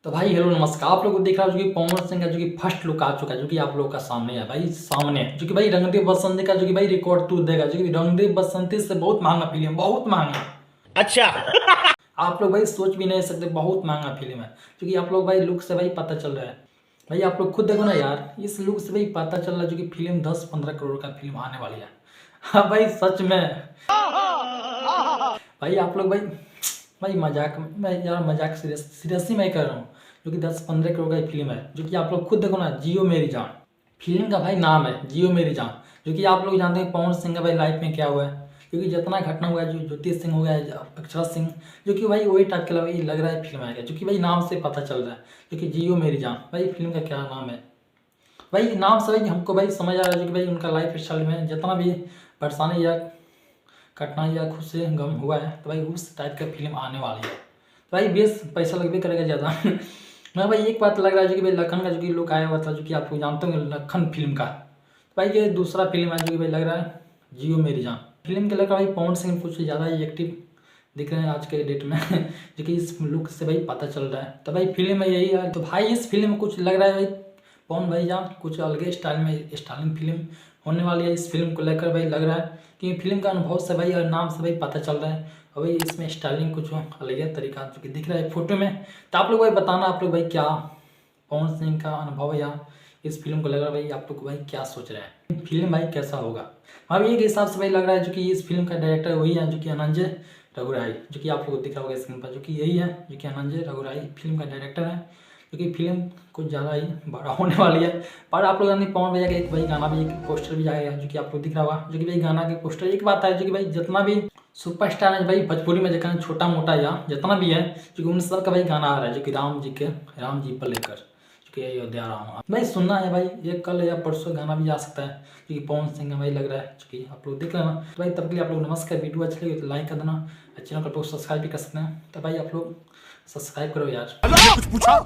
तो भाई हेलो नमस्कार। आप लोग को दिख रहा है जो कि पवन सिंह का जो कि फर्स्ट लुक आ चुका है, जो कि आप लोगों का सामने है भाई, सामने जो कि भाई रंग दे बसंती का जो कि भाई रिकॉर्ड तोड़ देगा, जो कि रंग दे बसंती से बहुत महंगा फिल्म, बहुत महंगा। अच्छा। आप लोग भाई सोच भी नहीं सकते, बहुत महंगा फिल्म है। जो कि आप लोग भाई लुक से भाई पता चल रहा है। भाई आप लोग खुद देखो ना यार, इस लुक से भाई पता चल रहा है जो कि फिल्म 10-15 करोड़ का फिल्म आने वाली है। हाँ भाई सच में। भाई आप लोग भाई भाई मजाक मैं यार मजाक सीरियसली मैं कर रहा हूँ। जो कि 10-15 करोड़ का फिल्म है, जो कि आप लोग खुद देखो ना, जियो मेरी जान फिल्म का भाई नाम है, जियो मेरी जान। जो कि आप लोग जानते हैं पवन सिंह का भाई लाइफ में क्या हुआ है, क्योंकि जितना घटना हुआ है, जो ज्योति सिंह हो गया है, अक्षरा सिंह, जो कि भाई वही टाइप का भाई लग रहा है फिल्म आएगा, जो कि भाई नाम से पता चल रहा है। जो कि जियो मेरी जान भाई फिल्म का क्या नाम है, भाई नाम से भाई हमको भाई समझ आ रहा है जो कि भाई उनका लाइफ स्टाइल में जितना भी परेशानी या कठिनाई या खुशी गम हुआ है, तो भाई उस टाइप का फिल्म आने वाली है। तो भाई बेस पैसा लगभग करेगा ज़्यादा। मैं भाई एक बात लग रहा है जो कि भाई लखन का जो कि लुक आया हुआ था, जो कि आप लोग जानते होंगे लखन फिल्म का। तो भाई ये दूसरा फिल्म है जो कि भाई लग रहा है जियो मेरी जान फिल्म के। लग रहा है भाई पवन सिंह कुछ ज़्यादा ही एक्टिव दिख रहे हैं आज के डेट में। जो कि इस लुक से भाई पता चल रहा है। तो भाई फिल्म में यही है। तो भाई इस फिल्म में कुछ लग रहा है भाई पवन भाई जान कुछ अलग स्टाइल में स्टाइलिंग फिल्म होने वाली है। इस फिल्म को लेकर भाई लग रहा है कि फिल्म का अनुभव से भाई और नाम से भाई पता चल रहा है, और भाई इसमें स्टाइलिंग कुछ अलग है तरीका जो कि दिख रहा है फोटो में। तो आप लोग भाई बताना, आप लोग भाई क्या पवन सिंह का अनुभव या इस फिल्म को लग रहा है भाई, आप लोग भाई क्या सोच रहे हैं फिल्म भाई कैसा होगा। अब एक हिसाब से भाई लग रहा है जो कि इस फिल्म का डायरेक्टर वही है जो कि अनंजय रघुराई, जो कि आप लोग को दिख रहा होगा स्क्रीन पर, जो कि यही है जो कि अनंजय रघुराई फिल्म का डायरेक्टर है। क्योंकि फिल्म कुछ ज़्यादा ही बड़ा होने वाली है। पर आप लोग जानते हैं पवन भैया का एक भाई गाना भी, एक पोस्टर भी आएगा जो कि आपको दिख रहा होगा। जो कि भाई गाना के पोस्टर एक बात है जो कि भाई जितना भी सुपरस्टार है भाई भोजपुरी में, जितना छोटा मोटा या जितना भी है, जो कि उन सब का भाई गाना आ रहा है जो कि राम जी पर लेकर, जो कि अयोध्या राम भाई सुनना है भाई। ये कल या परसों गाना भी आ सकता है जो कि पवन सिंह का भाई लग रहा है, जो कि आप लोग देख लेना। तो भाई तब के लिए आप लोग नमस्कार। वीडियो अच्छी लगी तो लाइक कर देना, चैनल को सब्सक्राइब भी कर सकते हैं। तो भाई आप लोग सब्सक्राइब करो यार। कुछ पूछा।